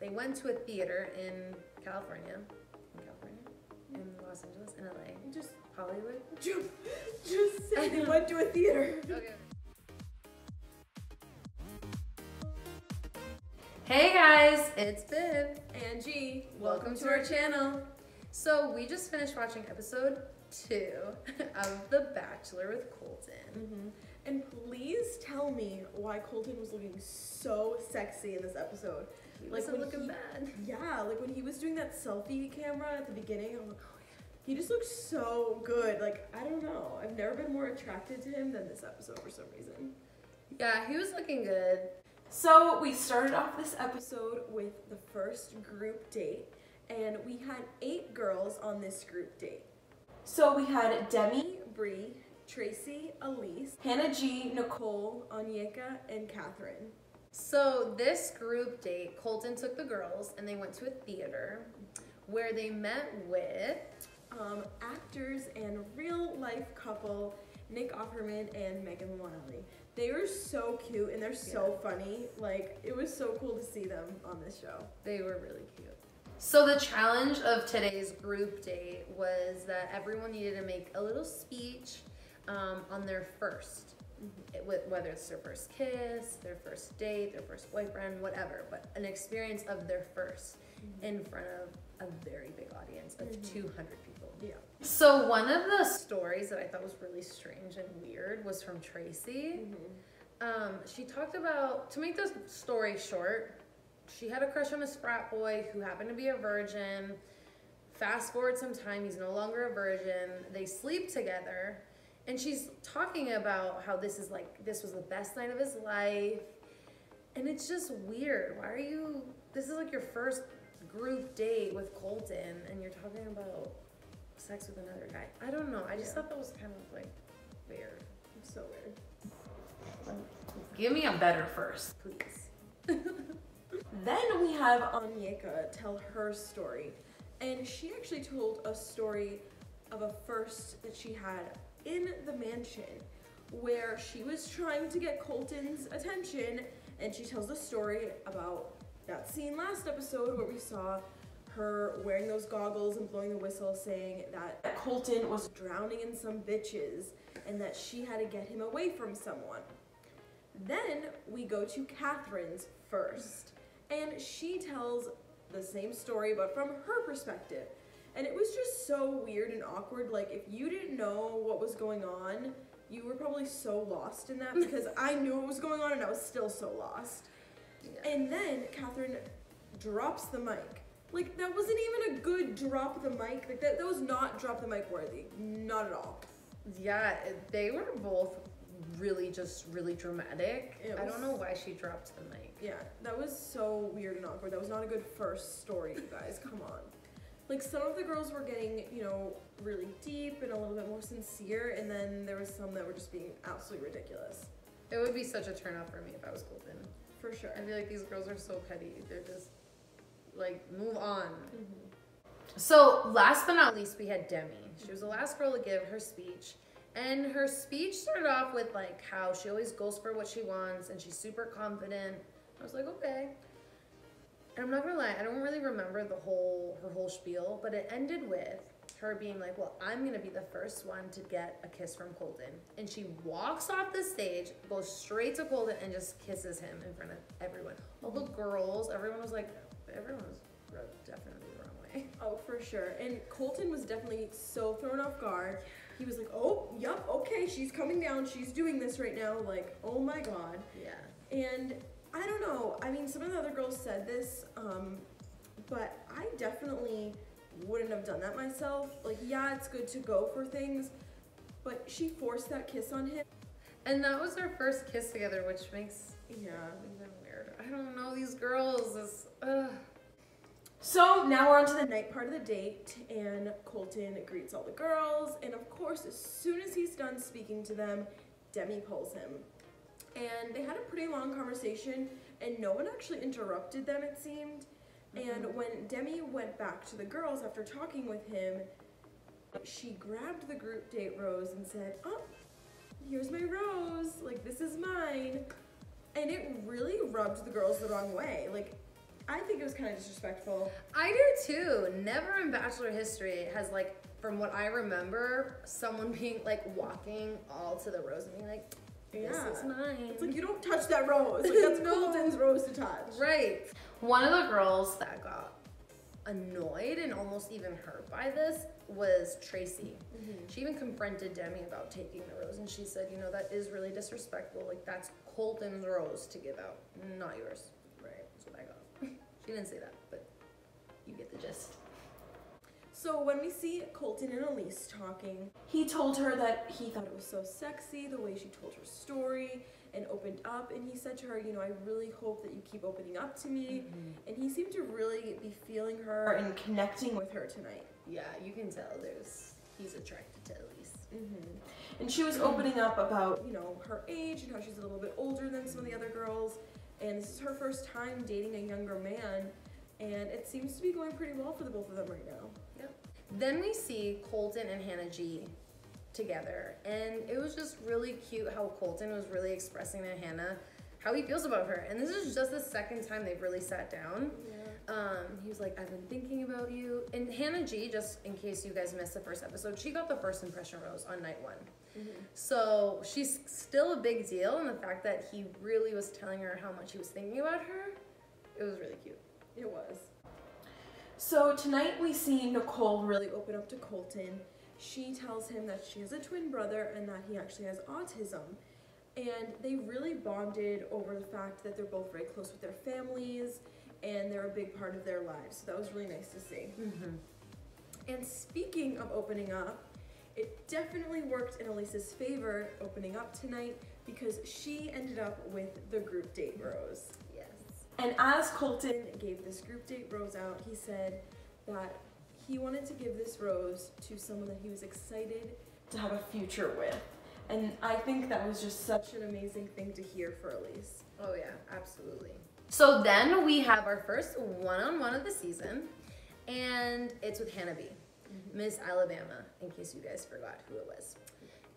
they went to a theater in California, in Los Angeles, in LA, Just Hollywood. Just say they went to a theater. Okay. Hey guys, it's Viv and G. Welcome to our channel. So we just finished watching episode 2 of The Bachelor with Colton. And please tell me why Colton was looking so sexy in this episode. He wasn't looking bad. Yeah, like when he was doing that selfie camera at the beginning, I'm like, oh yeah. He just looked so good. Like, I don't know. I've never been more attracted to him than this episode for some reason. Yeah, he was looking good. So we started off this episode with the first group date, and we had 8 girls on this group date. So we had Demi, Bree, Tracy, Elise, Hannah G, Nicole, Onyeka, and Catherine. So this group date, Colton took the girls and they went to a theater where they met with actors and real life couple Nick Offerman and Megan Wiley. They were so cute and they're so funny. Like, it was so cool to see them on this show. They were really cute. So the challenge of today's group date was that everyone needed to make a little speech on their first. Whether it's their first kiss, their first date, their first boyfriend, whatever, but an experience of their first in front of a very big audience of 200 people. Yeah. So one of the stories that I thought was really strange and weird was from Tracy. She talked about, to make this story short, she had a crush on a frat boy who happened to be a virgin. Fast forward some time, he's no longer a virgin. They sleep together. And she's talking about how this was the best night of his life. And it's just weird. Why are you, this is like your first group date with Colton and you're talking about sex with another guy. I don't know. I just thought that was kind of like weird. It's so weird. Give me a better first, please. Then we have Onyeka tell her story. And she actually told a story of a first that she had in the mansion where she was trying to get Colton's attention, and she tells a story about that scene last episode where we saw her wearing those goggles and blowing the whistle, saying that Colton was drowning in some bitches and that she had to get him away from someone. Then we go to Catherine's first, and she tells the same story but from her perspective. And it was just so weird and awkward. Like, if you didn't know what was going on, you were probably so lost in that, because I knew what was going on and I was still so lost. Yeah. And then Catherine drops the mic. Like, that wasn't even a good drop the mic. Like, that was not drop the mic worthy. Not at all. Yeah, they were both really dramatic. I don't know why she dropped the mic. Yeah, that was so weird and awkward. That was not a good first story, you guys. Come on. Like, some of the girls were getting, you know, really deep and a little bit more sincere, and then there was some that were just being absolutely ridiculous. It would be such a turn off for me if I was Colton. For sure. I feel like these girls are so petty. They're just, like, move on. So, last but not least, we had Demi. She was the last girl to give her speech, and her speech started off with, like, how she always goes for what she wants, and she's super confident. I was like, okay. And I'm not gonna lie, I don't really remember her whole spiel, but it ended with her being like, well, I'm gonna be the first one to get a kiss from Colton. And she walks off the stage, goes straight to Colton, and just kisses him in front of everyone. All the girls, everyone was definitely the wrong way. Oh, for sure. And Colton was definitely so thrown off guard. He was like, oh, yep, okay, she's coming down, she's doing this right now. Like, oh my God. Yeah. And I don't know. I mean, some of the other girls said this, but I definitely wouldn't have done that myself. Like, yeah, it's good to go for things, but she forced that kiss on him. And that was their first kiss together, which makes even weird. I don't know, these girls. So now we're on to the night part of the date, and Colton greets all the girls, and of course, as soon as he's done speaking to them, Demi pulls him. And they had a pretty long conversation, and no one actually interrupted them, it seemed. And when Demi went back to the girls after talking with him, she grabbed the group date rose and said, oh, here's my rose, like, this is mine. And it really rubbed the girls the wrong way. Like, I think it was kind of disrespectful. I do too. Never in Bachelor history has, like, from what I remember, someone being like walking all to the rose and being like, this is mine. It's like, you don't touch that rose. Like, that's Colton's rose to touch. Right. One of the girls that got annoyed and almost even hurt by this was Tracy. She even confronted Demi about taking the rose, and she said, you know, that is really disrespectful. Like, that's Colton's rose to give out, not yours. Right. That's what I got. She didn't say that, but you get the gist. So when we see Colton and Elise talking, he told her that he thought it was so sexy the way she told her story and opened up, and he said to her, you know, I really hope that you keep opening up to me. And he seemed to really be feeling her and connecting with her tonight. Yeah, you can tell he's attracted to Elise. And she was opening up about, you know, her age and how she's a little bit older than some of the other girls, and this is her first time dating a younger man, and it seems to be going pretty well for the both of them right now. Yep. Then we see Colton and Hannah G together, and it was just really cute how Colton was really expressing to Hannah how he feels about her, and this is just the second time they've really sat down. He was like, I've been thinking about you. And Hannah G, just in case you guys missed the first episode, she got the first impression rose on night 1. So she's still a big deal, and the fact that he really was telling her how much he was thinking about her, it was really cute. It was. So tonight we see Nicole really open up to Colton. She tells him that she has a twin brother and that he actually has autism. And they really bonded over the fact that they're both very close with their families and they're a big part of their lives. So that was really nice to see. And speaking of opening up, it definitely worked in Elise's favor opening up tonight because she ended up with the group date rose. Yes. And as Colton gave this group date rose out, he said that he wanted to give this rose to someone that he was excited to have a future with. And I think that was just such an amazing thing to hear for Elise. Oh yeah, absolutely. So then we have our first one-on-one of the season, and it's with Hannah B, Miss Alabama, in case you guys forgot who it was.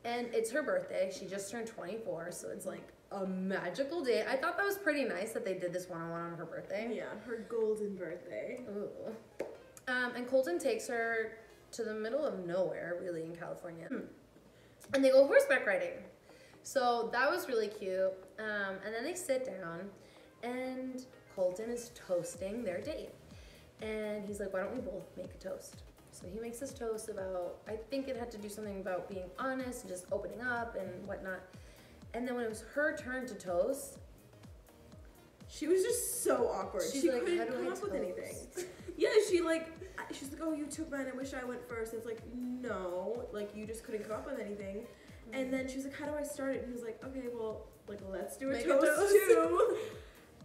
And it's her birthday. She just turned 24, so it's like a magical day. I thought that was pretty nice that they did this one-on-one on her birthday. Yeah, her golden birthday. Ooh. And Colton takes her to the middle of nowhere, really, in California. And they go horseback riding. So that was really cute. And then they sit down, and Colton is toasting their date. And he's like, why don't we both make a toast? So he makes this toast about, I think it had to do something about being honest and just opening up and whatnot. And then when it was her turn to toast, she was just so awkward. She like, couldn't come up with anything. Yeah, she's like, oh, you took mine, I wish I went first. It's like, no, like, you just couldn't come up with anything. And then she was like, how do I start it? And he was like, okay, well, like, let's do a toast too.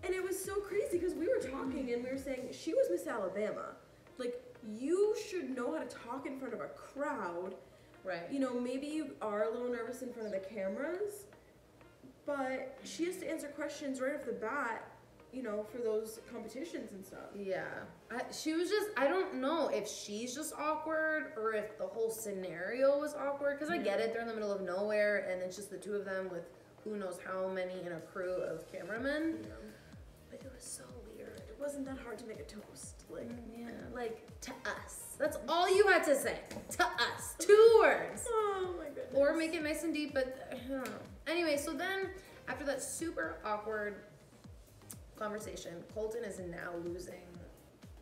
And it was so crazy because we were talking and we were saying, she was Miss Alabama. Like, you should know how to talk in front of a crowd. Right. You know, maybe you are a little nervous in front of the cameras, but she has to answer questions right off the bat, you know, for those competitions and stuff. Yeah. She was just, I don't know if she's just awkward or if the whole scenario was awkward, because I get it, they're in the middle of nowhere and it's just the two of them with who knows how many in a crew of cameramen. Yeah. But it was so weird. It wasn't that hard to make a toast. Like, like, to us. That's all you had to say. To us. 2 words. Oh my goodness. Or make it nice and deep, but I don't know. Anyway, so then after that super awkward conversation, Colton is now losing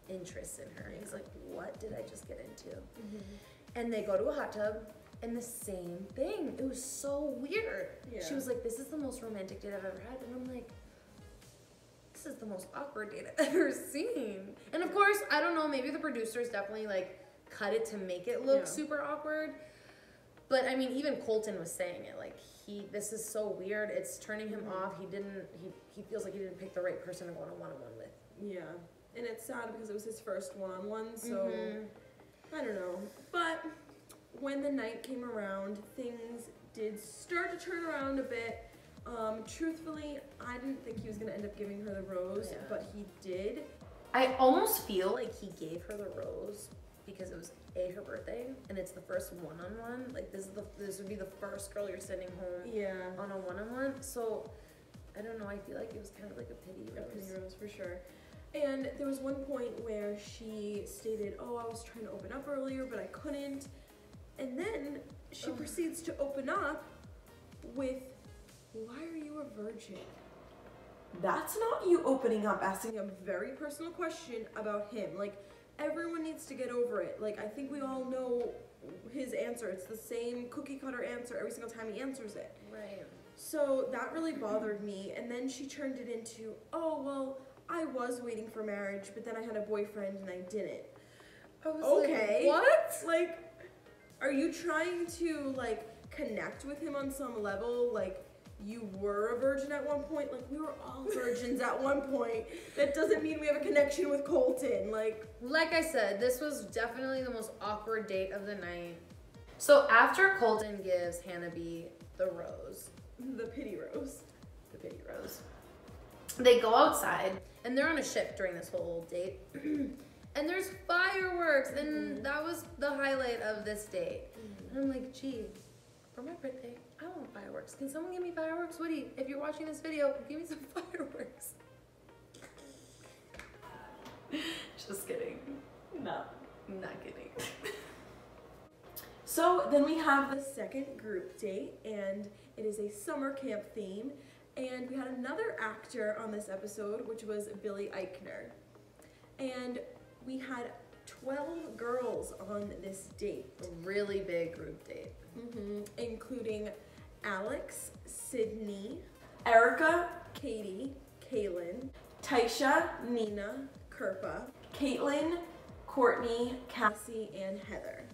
interest in her. He's like, what did I just get into? And they go to a hot tub, and the same thing. It was so weird. Yeah. She was like, this is the most romantic date I've ever had. And I'm like, this is the most awkward date I've ever seen. And of course, I don't know, maybe the producers definitely like cut it to make it look super awkward. But I mean, even Colton was saying it, like, this is so weird. It's turning him off. He feels like he didn't pick the right person to go on a one-on-one with. Yeah. And it's sad because it was his first one-on-one, so I don't know. But when the night came around, things did start to turn around a bit. Truthfully, I didn't think he was gonna end up giving her the rose, but he did. I almost feel like he gave her the rose because it was her birthday, and it's the first one-on-one. Like, this would be the first girl you're sending home on a one-on-one. So I don't know, I feel like it was kind of like a pity rose. A pity rose for sure. And there was one point where she stated, oh, I was trying to open up earlier, but I couldn't. And then she proceeds to open up with, why are you a virgin? That's not you opening up, asking a very personal question about him. Like, everyone needs to get over it. Like, I think we all know his answer. It's the same cookie cutter answer every single time he answers it. Right. So that really bothered me. And then she turned it into, oh, well, I was waiting for marriage, but then I had a boyfriend and I didn't. I was okay. Like, what? Like, are you trying to, like, connect with him on some level? Like, you were a virgin at one point? Like, we were all virgins at one point. That doesn't mean we have a connection with Colton. Like I said, this was definitely the most awkward date of the night. So after Colton gives Hannah B the rose. The pity rose. The pity rose. They go outside, and they're on a ship during this whole date. And there's fireworks, and that was the highlight of this date. And I'm like, gee, for my birthday, I want fireworks. Can someone give me fireworks? Woody, if you're watching this video, give me some fireworks. Just kidding. No. Not kidding. So then we have the second group date, and it is a summer camp theme. And we had another actor on this episode, which was Billy Eichner. And we had 12 girls on this date. A really big group date. Including Alex, Sydney, Erica, Katie, Kaylin, Taisha, Nina, Kirpa, Caitlin, Courtney, Cassie, and Heather.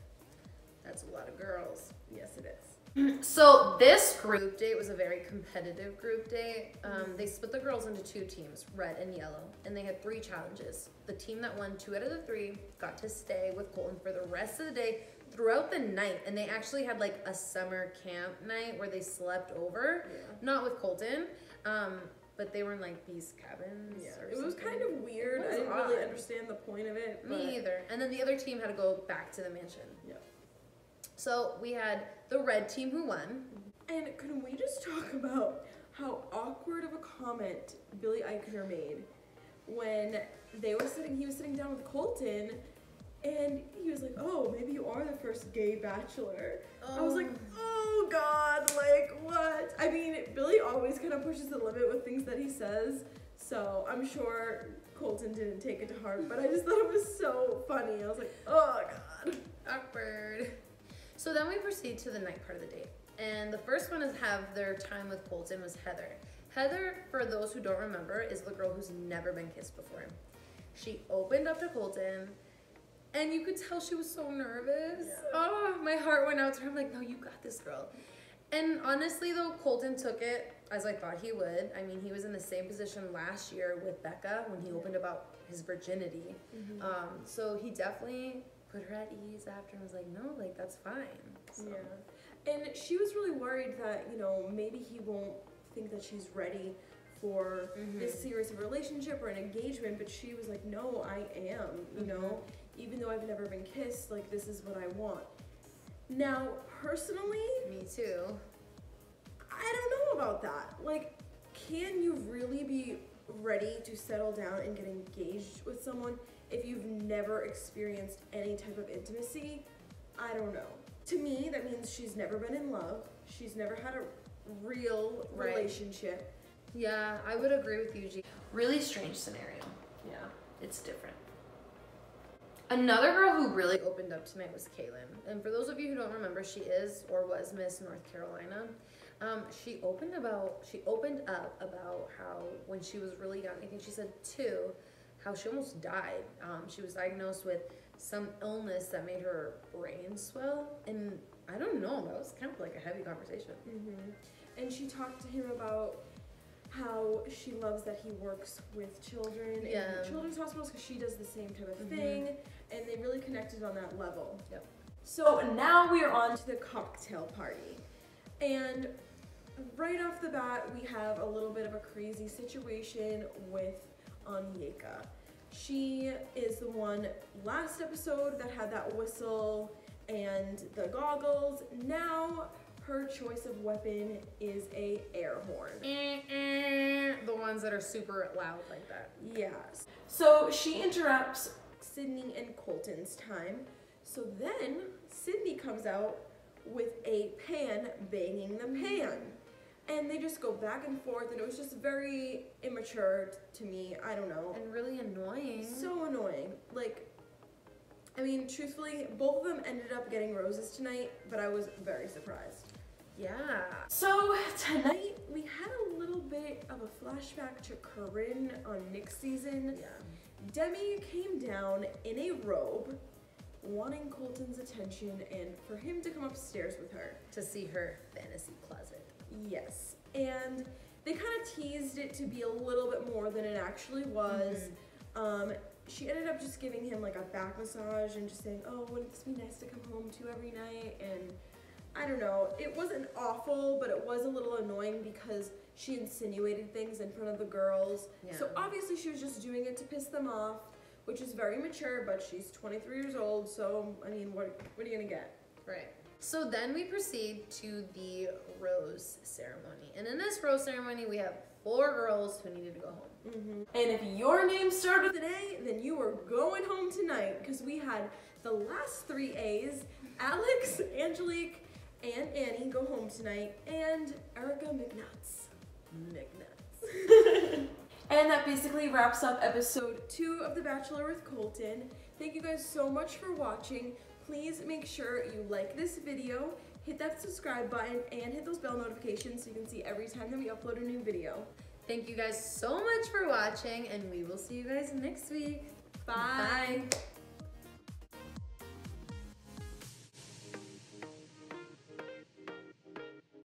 That's a lot of girls. Yes, it is. So this group date was a very competitive group date. They split the girls into two teams, red and yellow, and they had 3 challenges. The team that won 2 out of the 3 got to stay with Colton for the rest of the day throughout the night, and they actually had like a summer camp night where they slept over, not with Colton, but they were in like these cabins. Yeah, it was kind of weird. I didn't really understand the point of it. Me either. And then the other team had to go back to the mansion. Yeah. So we had the red team who won. And can we just talk about how awkward of a comment Billy Eichner made when he was sitting down with Colton, and he was like, oh, maybe you are the first gay bachelor. I was like, oh God, like what? I mean, Billy always kind of pushes the limit with things that he says, so I'm sure Colton didn't take it to heart, but I just thought it was so funny. I was like, oh God. Awkward. So then we proceed to the night part of the date. And the first one to have their time with Colton was Heather. Heather, for those who don't remember, is the girl who's never been kissed before. She opened up to Colton, and you could tell she was so nervous. Yeah. Oh, my heart went out to her. I'm like, no, you got this, girl. And honestly, though, Colton took it as I thought he would. I mean, he was in the same position last year with Becca when he opened about his virginity. So he definitely put her at ease after and was like, no, like, that's fine. So. Yeah. And she was really worried that, you know, maybe he won't think that she's ready for this serious relationship or an engagement, but she was like, no, I am, you know, even though I've never been kissed, like, this is what I want. Now, personally, me too. I don't know about that. Like, can you really be ready to settle down and get engaged with someone if you've never experienced any type of intimacy? I don't know. To me, that means she's never been in love. She's never had a real relationship. Yeah, I would agree with you, G. Really strange scenario. Yeah, it's different. Another girl who really opened up tonight was Kaylin. And for those of you who don't remember, she is or was Miss North Carolina. She opened up about how when she was really young, I think she said 2, how she almost died. She was diagnosed with some illness that made her brain swell, and I don't know, that was kind of like a heavy conversation. And she talked to him about how she loves that he works with children in children's hospitals because she does the same type of thing, and they really connected on that level. Yep. So now we are on to the cocktail party, and right off the bat we have a little bit of a crazy situation with Anyeka. She is the one last episode that had that whistle and the goggles. Now her choice of weapon is a air horn. The ones that are super loud like that. Yes. So she interrupts Sydney and Colton's time. So then Sydney comes out with a pan banging the pan. And they just go back and forth, and it was just very immature to me. I don't know. And really annoying. So annoying. Like, I mean, truthfully, both of them ended up getting roses tonight, but I was very surprised. Yeah. So tonight we had a little bit of a flashback to Corinne on Nick's season. Yeah. Demi came down in a robe, wanting Colton's attention and for him to come upstairs with her. To see her fantasy closet. Yes. And they kind of teased it to be a little bit more than it actually was. She ended up just giving him like a back massage and just saying, oh, wouldn't this be nice to come home to every night? And I don't know, it wasn't awful, but it was a little annoying because she insinuated things in front of the girls. Yeah. So obviously she was just doing it to piss them off, which is very mature, but she's 23 years old, so I mean, what are you gonna get? Right. So then we proceed to the rose ceremony. And in this rose ceremony, we have 4 girls who needed to go home. And if your name started with an A, then you are going home tonight, because we had the last 3 A's, Alex, Angelique, and Annie go home tonight, and Erica McNuts. And that basically wraps up episode 2 of The Bachelor with Colton. Thank you guys so much for watching. Please make sure you like this video, hit that subscribe button, and hit those bell notifications so you can see every time that we upload a new video. Thank you guys so much for watching, and we will see you guys next week. Bye. Bye.